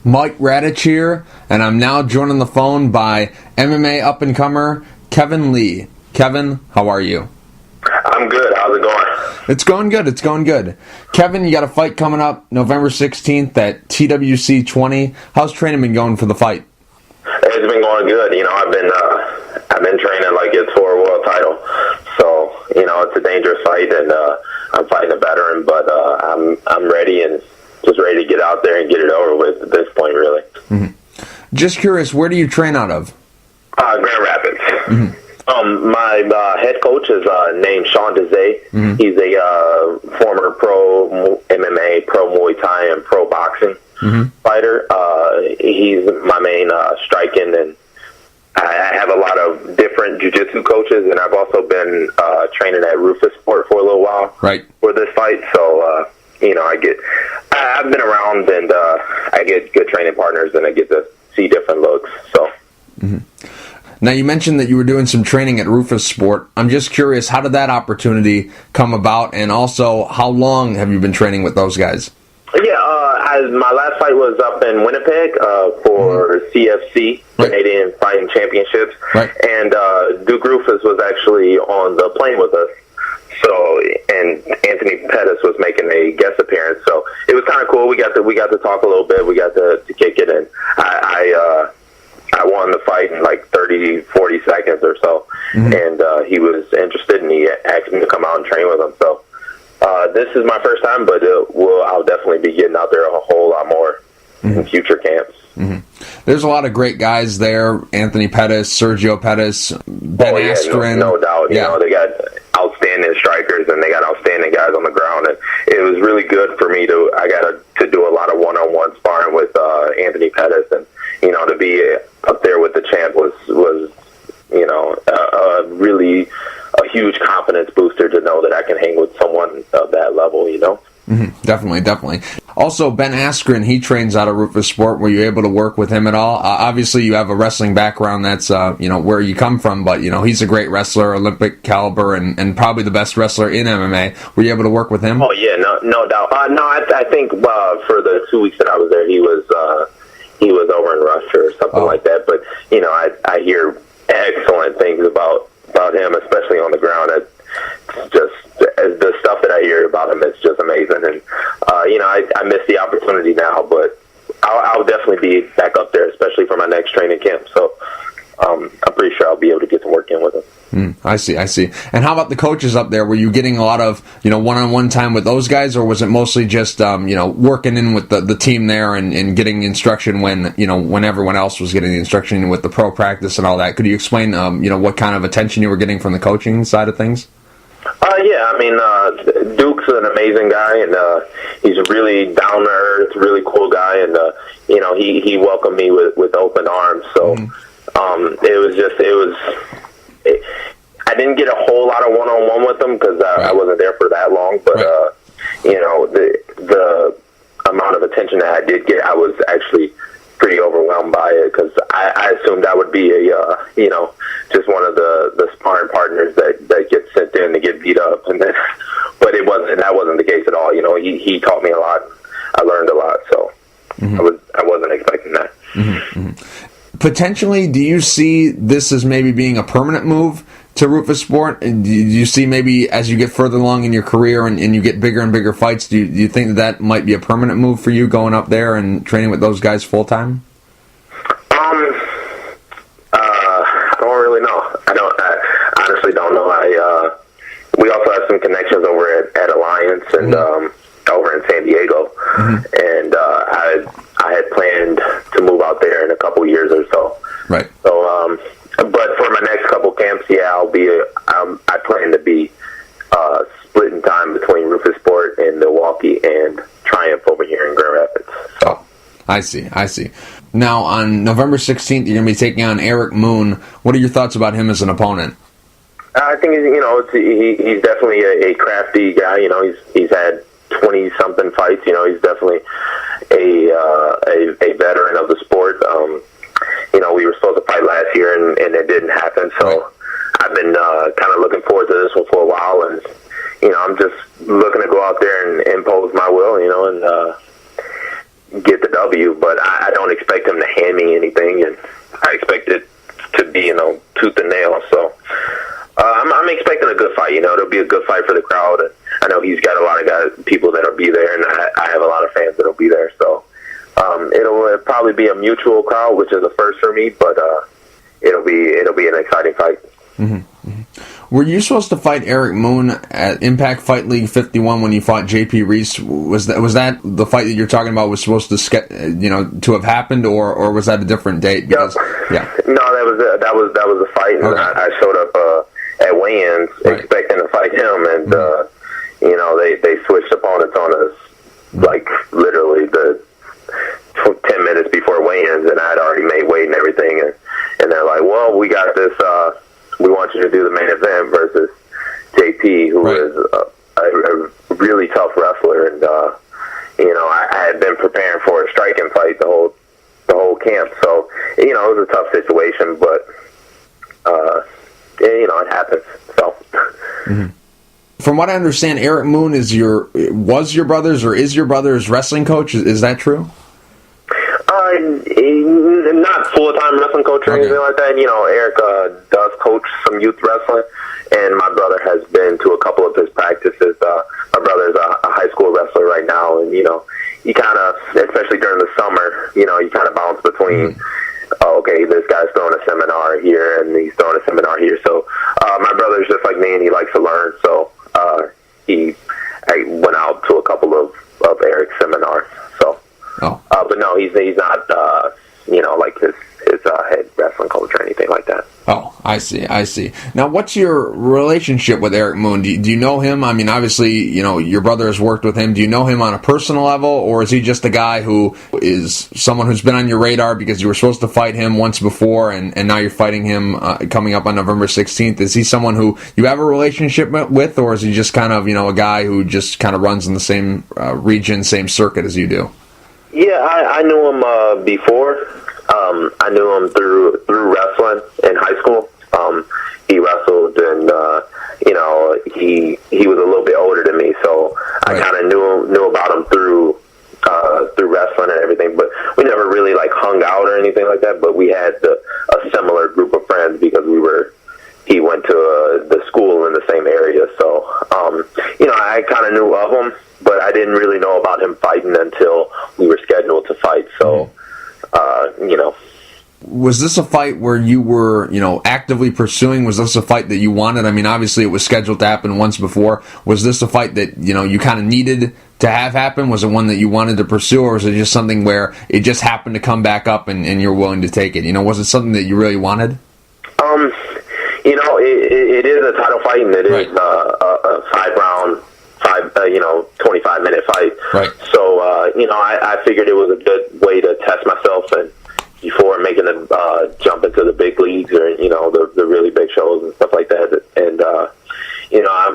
Mike Radich here, and I'm now joined on the phone by MMA up-and-comer Kevin Lee. Kevin, how are you? I'm good. How's it going? It's going good. Kevin, you got a fight coming up November 16th at TWC 20. How's training been going for the fight? It's been going good. I've been training like it's for a world title. So, it's a dangerous fight, and I'm fighting a veteran, but I'm ready and just ready to get out there and get it over with at this point, really. Mm-hmm. Just curious, where do you train out of? Grand Rapids. Mm-hmm. My head coach is named Sean Desai. Mm-hmm. He's a former pro MMA, pro Muay Thai, and pro boxing fighter. He's my main striking, and I have a lot of different jiu-jitsu coaches, and I've also been training at Rufus Sport for a little while for this fight. So, I've been around, and I get good training partners, and I get to see different looks. So. Mm-hmm. Now, you mentioned that you were doing some training at Rufus Sport. I'm just curious, how did that opportunity come about, and also, how long have you been training with those guys? Yeah, my last fight was up in Winnipeg for CFC, Canadian Fighting Championships, and Duke Rufus was actually on the plane with us. So, and Anthony Pettis was making a guest appearance, so it was kind of cool. We got to talk a little bit. We got to kick it, and I won the fight in like 30, 40 seconds or so, and he was interested, and he asked me to come out and train with him. So this is my first time, but I'll definitely be getting out there a whole lot more in future camps. There's a lot of great guys there. Anthony Pettis, Sergio Pettis, Ben Askren. No doubt. They got outstanding strikers, and they got outstanding guys on the ground. And it was really good for me I got to do a lot of one-on-one sparring with Anthony Pettis, and to be up there with the champ was really a huge confidence booster to know that I can hang with someone of that level. Definitely. Also, Ben Askren, he trains out of Rufus Sport. Were you able to work with him at all? Obviously, you have a wrestling background. That's where you come from, but he's a great wrestler, Olympic caliber, and probably the best wrestler in MMA. Were you able to work with him? Oh yeah, no doubt. I think for the 2 weeks that I was there, he was over in Russia or something like that. But I hear excellent things about him, especially on the ground. It's just the stuff that I hear about him is just amazing, and I miss the opportunity now, but I'll definitely be back up there, especially for my next training camp. So I'm pretty sure I'll be able to get to work in with him. I see. And how about the coaches up there? Were you getting a lot of one-on-one time with those guys, or was it mostly just working in with the team there and getting instruction when everyone else was getting the instruction with the pro practice and all that? Could you explain what kind of attention you were getting from the coaching side of things? Duke's an amazing guy, and he's really down to earth, really cool guy, and he welcomed me with open arms. So I didn't get a whole lot of one-on-one with him because I wasn't there for that long, but the amount of attention that I did get, I was actually pretty overwhelmed by it, because I assumed I would be just one of the sparring partners that gets sent in to get beat up, and then, but that wasn't the case at all. He taught me a lot. I learned a lot, so I wasn't expecting that. Potentially, do you see this as maybe being a permanent move to Rufus Sport? And do you see maybe as you get further along in your career and you get bigger and bigger fights, do you think that might be a permanent move for you, going up there and training with those guys full time? I don't really know. I honestly don't know. We also have some connections over at Alliance and over in San Diego, and I had planned to move out there in a couple years or so. Right. So, but for my next couple camps, I plan to be splitting time between Rufus Sport and Milwaukee and Triumph over here in Grand Rapids. Oh, I see. Now, on November 16th, you're going to be taking on Eric Moon. What are your thoughts about him as an opponent? I think he's definitely a crafty guy. He's had 20-something fights. He's definitely a veteran of the sport. We were supposed to fight last year, and it didn't happen. So I've been kind of looking forward to this one for a while, and I'm just looking to go out there and impose my will. And get the W, but I don't expect him to hand me anything, and I expect it to be, tooth and nail. So I'm expecting a good fight. It'll be a good fight for the crowd. And I know he's got a lot of people that'll be there, and I have a lot of fans that'll be there. So it'll probably be a mutual crowd, which is a first for me, but it'll be an exciting fight. Mm-hmm. Mm-hmm. Were you supposed to fight Eric Moon at Impact Fight League 51 when you fought JP Reese? Was that the fight that you're talking about was supposed to to have happened, or was that a different date? Because, yeah. No, that was the fight, and okay. I showed up at weigh-ins expecting to fight him, and they switched opponents on us like literally the 10 minutes before weigh-ins, and I had already made weight and everything, and they're like, "Well, we got this. We want you to do the main event versus JP, who is a really tough wrestler." And I had been preparing for a striking fight the whole camp, so it was a tough situation, but it happens. So. Mm-hmm. From what I understand, Eric Moon was your brother's wrestling coach. Is that true? Not full-time wrestling coach or anything like that. Eric does coach some youth wrestling, and my brother has been to a couple of his practices. My brother's a high school wrestler right now, and you kind of, especially during the summer, you kind of bounce between. Okay, this guy's throwing a seminar here, and he's throwing a seminar here. So my brother's just like me, and he likes to learn. So I went out to a couple of Eric's seminars. So, but no, he's not like his head wrestling coach or anything like that. Oh, I see. Now, what's your relationship with Eric Moon? Do you know him? I mean, obviously, your brother has worked with him. Do you know him on a personal level, or is he just a guy who is someone who's been on your radar because you were supposed to fight him once before, and now you're fighting him coming up on November 16th? Is he someone who you have a relationship with, or is he just kind of, a guy who just kind of runs in the same region, same circuit as you do? Yeah, I knew him before. I knew him through wrestling in high school. He wrestled, and he was a little bit older than me, so I kind of knew about him through wrestling and everything. But we never really hung out or anything like that. But we had a similar group of friends because he went to the school in the same area. So I kind of knew of him, but I didn't really know about him fighting until we were scheduled to fight. So. Was this a fight where you were, actively pursuing? Was this a fight that you wanted? I mean, obviously it was scheduled to happen once before. Was this a fight that, you kind of needed to have happen? Was it one that you wanted to pursue, or was it just something where it just happened to come back up and you're willing to take it? Was it something that you really wanted? It is a title fight, and it is a 5-round, 25-minute fight. Right. So, I figured it was a good way to test myself and before making the jump into the big leagues or, the really big shows and stuff like that. And,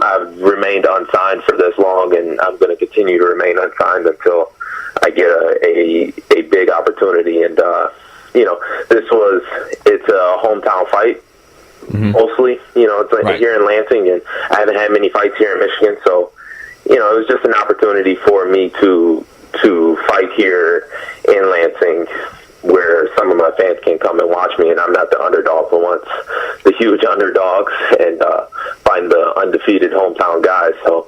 I've remained unsigned for this long, and I'm going to continue to remain unsigned until I get a big opportunity. And, it's a hometown fight. Mm-hmm. Mostly, it's here in Lansing, and I haven't had many fights here in Michigan, so it was just an opportunity for me to fight here in Lansing, where some of my fans can come and watch me, and I'm not the underdog for once, the huge underdogs, and find the undefeated hometown guys. So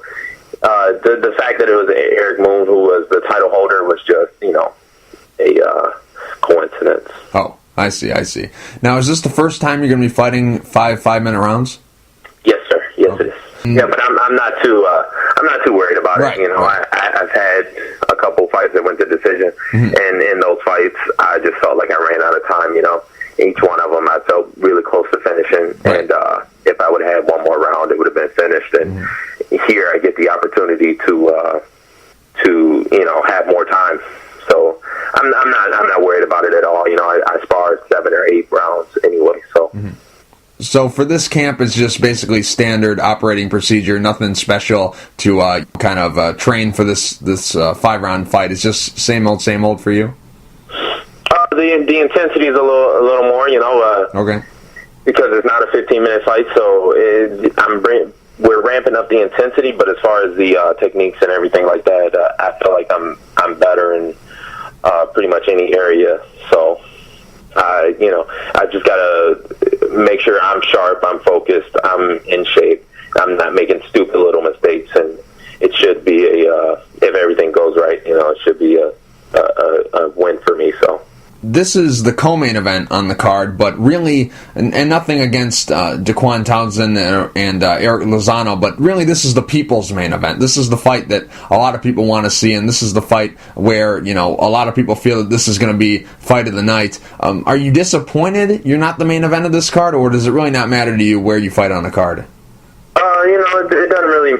the fact that it was Eric Moon who was the title holder was just a coincidence. Oh. I see. Now, is this the first time you're going to be fighting 5-minute rounds? Yes, sir. Yes, it is. Yeah, but I'm not too worried about it. I've had a couple fights that went to decision, and in those fights, I just felt like I ran out of time. Each one of them, I felt really close to finishing, and if I would have had one more round, it would have been finished. And here, I get the opportunity to have more time. So I'm not worried about it at all. I sparred 7 or 8 rounds anyway. So. Mm-hmm. So for this camp, it's just basically standard operating procedure, nothing special to train for this 5-round fight. It's just same old for you. The intensity is a little more, okay. Because it's not a 15-minute fight, so we're ramping up the intensity. But as far as the techniques and everything like that, I feel like I'm better and pretty much any area. So, I just got to make sure I'm sharp, I'm focused, I'm in shape, I'm not making stupid little mistakes, and it should be if everything goes right, it should be a win for me. So. This is the co-main event on the card, but really, and nothing against Daquan Townsend and Eric Lozano, but really this is the people's main event. This is the fight that a lot of people want to see, and this is the fight where, a lot of people feel that this is going to be fight of the night. Are you disappointed you're not the main event of this card, or does it really not matter to you where you fight on the card? It doesn't really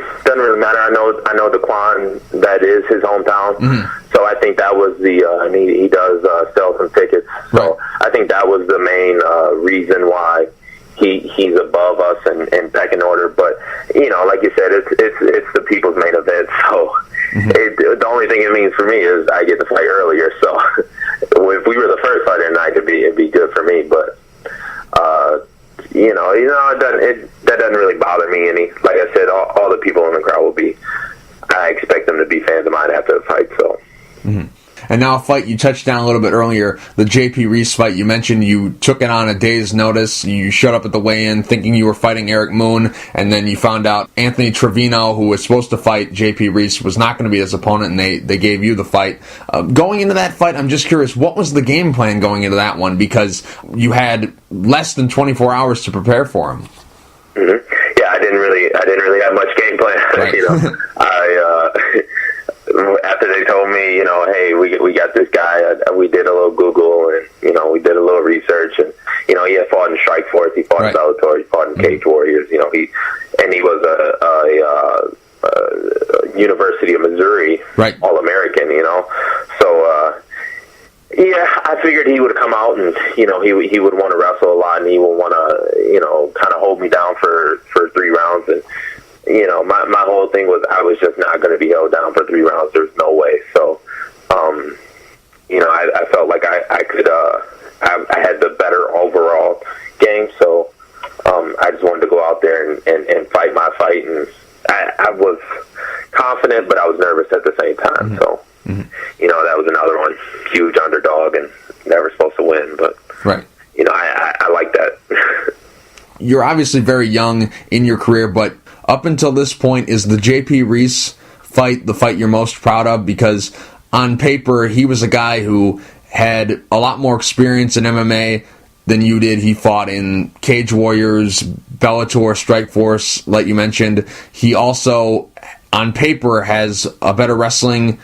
matter. I know Daquan, that is his hometown. Mm-hmm. So I think that was he does sell some tickets. So right. I think that was the main reason why he's above us and back in order. But like you said, it's the people's main event. So mm-hmm. The only thing it means for me is I get to fight earlier. So if we were the first fighter tonight, it'd be good for me. But that doesn't really bother me any. Like I said, all the people in the crowd will be. I expect them to be fans of mine after the fight. So. Mm-hmm. And now a fight you touched on a little bit earlier, the J.P. Reese fight. You mentioned you took it on a day's notice. You showed up at the weigh-in thinking you were fighting Eric Moon, and then you found out Anthony Trevino, who was supposed to fight J.P. Reese, was not going to be his opponent, and they gave you the fight. Going into that fight, I'm just curious, what was the game plan going into that one? Because you had less than 24 hours to prepare for him. Mm-hmm. Yeah, I didn't really have much game plan. Right. After they told me, hey, we got this guy, we did a little Google and, we did a little research, and, he had fought in Strikeforce, he fought in Bellator, he fought in Cage Warriors, he was a University of Missouri All-American, so, I figured he would come out and, he would want to wrestle a lot, and he would want to, kind of hold me down for 3 rounds, and, my whole thing was I was just not going to be held down for 3 rounds. There's no way. So, I felt like I could, I had the better overall game. So, I just wanted to go out there and fight my fight. And I was confident, but I was nervous at the same time. Mm-hmm. So, that was another one. Huge underdog and never supposed to win. But, I like that. You're obviously very young in your career, but up until this point, is the J.P. Reese fight the fight you're most proud of? Because on paper, he was a guy who had a lot more experience in MMA than you did. He fought in Cage Warriors, Bellator, Strikeforce, like you mentioned. He also, on paper, has a better wrestling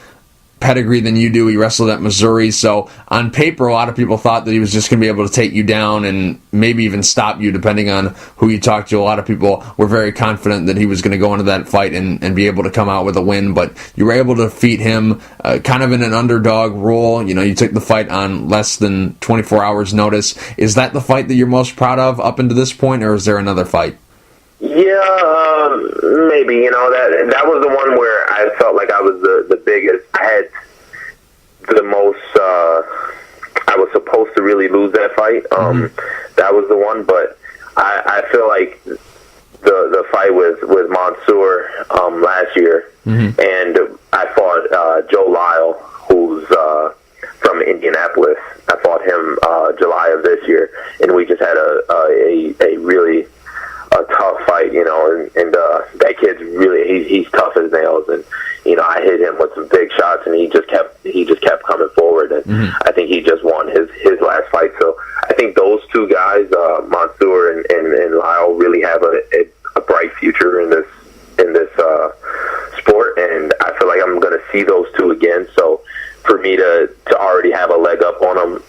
pedigree than you do. He wrestled at Missouri, so on paper a lot of people thought that he was just going to be able to take you down and maybe even stop you depending on who you talked to. A lot of people were very confident that he was going to go into that fight and be able to come out with a win, but you were able to defeat him kind of in an underdog role. You took the fight on less than 24 hours notice. Is that the fight that you're most proud of up until this point, or is there another fight? Yeah, maybe. That was the one where I felt like I was the biggest. I had the most. I was supposed to really lose that fight. That was the one, but I feel like the fight with Mansour last year, and I fought Joe Lyle, who's from Indianapolis. I fought him July of this year, and we just had a really tough fight, and that kid's really he's tough as nails, and I hit him with some big shots, and he just kept coming forward, and I think he just won his last fight. So I think those two guys, Mansour and Lyle, really have a bright future in this sport, and I feel like I'm going to see those two again. So for me to already have a leg up on them,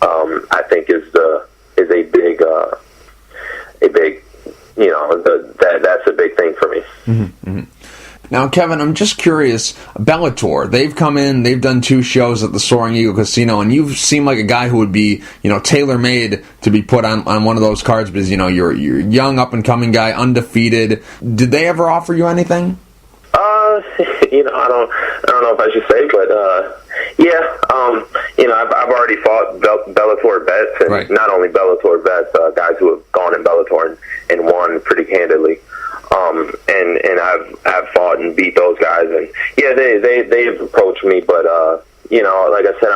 I think is a big that's a big thing for me. Mm-hmm. Now, Kevin, I'm just curious, Bellator, they've come in, they've done 2 shows at the Soaring Eagle Casino, and you seem like a guy who would be, tailor-made to be put on one of those cards because, you're a young, up-and-coming guy, undefeated. Did they ever offer you anything? I don't know if I should say, but I've already fought Bellator vets, and not only Bellator vets, guys who have gone in Bellator and won pretty handily. And I've fought and beat those guys, and they've approached me, but like I said,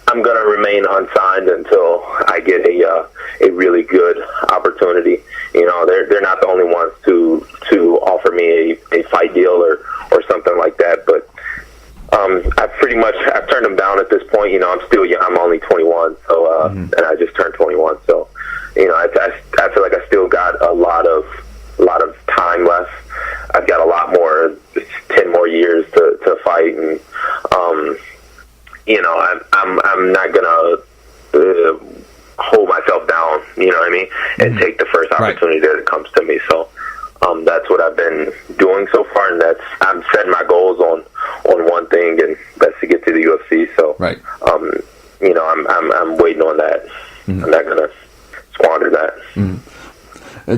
I'm going to remain unsigned until I get a really good opportunity. They're not the only ones to offer me a fight deal or something like that. But I've turned them down at this point. I'm still young. I'm only 21, so and I just turned 21. So I feel like I still got a lot of time left. I've got a lot more, 10 more years to fight, and I'm not gonna hold myself down, you know what I mean, and take the first opportunity that comes to me. So that's what I've been doing so far, and I'm setting my goals on one thing, and that's to get to the UFC. So I'm waiting on that. I'm not gonna squander that.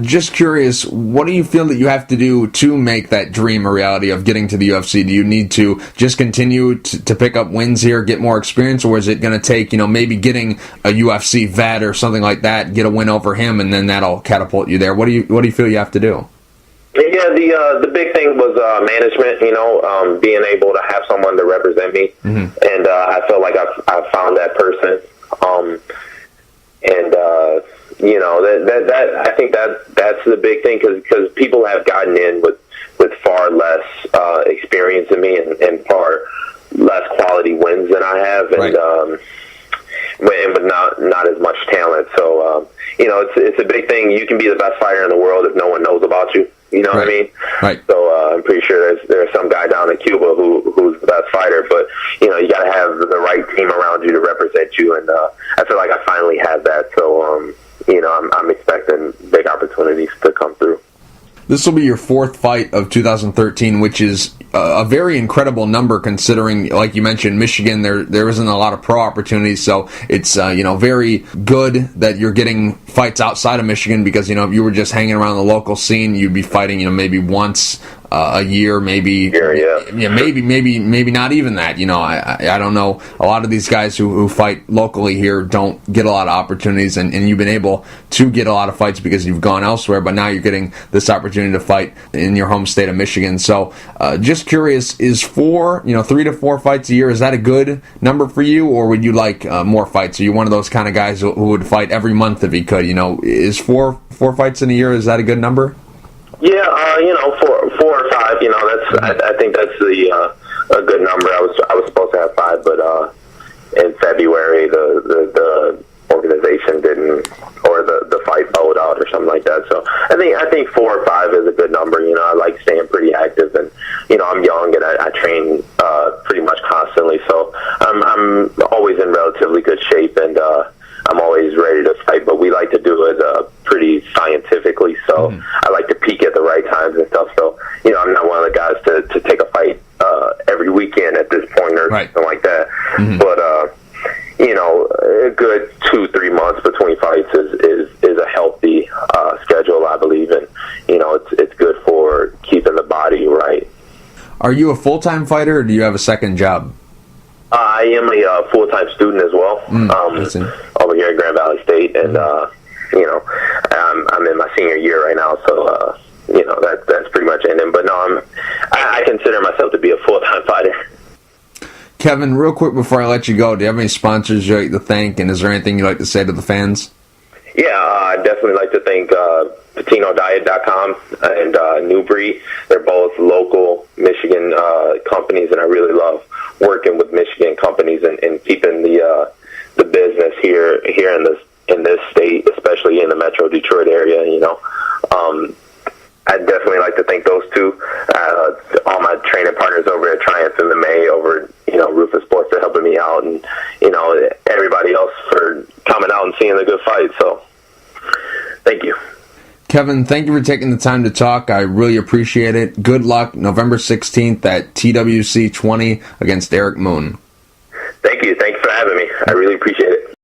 Just curious, what do you feel that you have to do to make that dream a reality of getting to the UFC? Do you need to just continue to pick up wins here, get more experience, or is it going to take, maybe getting a UFC vet or something like that, get a win over him, and then that'll catapult you there? What do you feel you have to do? Yeah, the big thing was management. Being able to have someone to represent me, and I feel like I've found that person. That I think that's the big thing, because people have gotten in with far less experience than me and far less quality wins than I have, and with not as much talent. So it's a big thing. You can be the best fighter in the world if no one knows about you. You know what I mean? Right. So I'm pretty sure there's some guy down in Cuba who's the best fighter, but you got to have the right team around you to represent you, and I feel like I finally have that. So I'm expecting big opportunities to come through. This will be your fourth fight of 2013, which is a very incredible number considering, like you mentioned, Michigan, there isn't a lot of pro opportunities, so it's very good that you're getting fights outside of Michigan, because if you were just hanging around the local scene, you'd be fighting maybe once a year, maybe maybe not even that. I don't know. A lot of these guys who fight locally here don't get a lot of opportunities, and you've been able to get a lot of fights because you've gone elsewhere, but now you're getting this opportunity to fight in your home state of Michigan. So just curious, is 3 to 4 fights a year, is that a good number for you, or would you like more fights? Are you one of those kind of guys who would fight every month if he could? Is four fights in a year, is that a good number? Yeah, 4 or 5. I think that's a good number. I was supposed to have 5, but in February the organization didn't, or the fight bowed out or something like that. So I think 4 or 5 is a good number. I like staying pretty active, and I'm young and I train pretty much constantly. So I'm always in relatively good shape, and I'm always ready to fight. But we like to do it pretty scientifically. So I like to peak at the right times and stuff. So I'm not one of the guys to take a fight every weekend at this point or something like that. But a good 2-3 months between fights is a healthy schedule, I believe, and it's good for keeping the body right. Are you a full-time fighter, or do you have a second job? I am a full-time student as well, over here at Grand Valley State, and I'm in my senior year right now, so that's pretty much ending. But no, I consider myself to be a full-time fighter. Kevin, real quick before I let you go, do you have any sponsors you'd like to thank, and is there anything you'd like to say to the fans? Yeah, I'd definitely like to thank PatinoDiet.com and New Breed. They're both local Michigan companies, and I really love working with Michigan companies and keeping the business here in this state, especially in the Metro Detroit area. I'd definitely like to thank those two. All my training partners over at Triumph MMA, over Rufus Sports, for helping me out, and everybody else for coming out and seeing the good fight. So thank you. Kevin, thank you for taking the time to talk. I really appreciate it. Good luck November 16th at TWC 20 against Eric Moon. Thank you. Thank you for having me. I really appreciate it.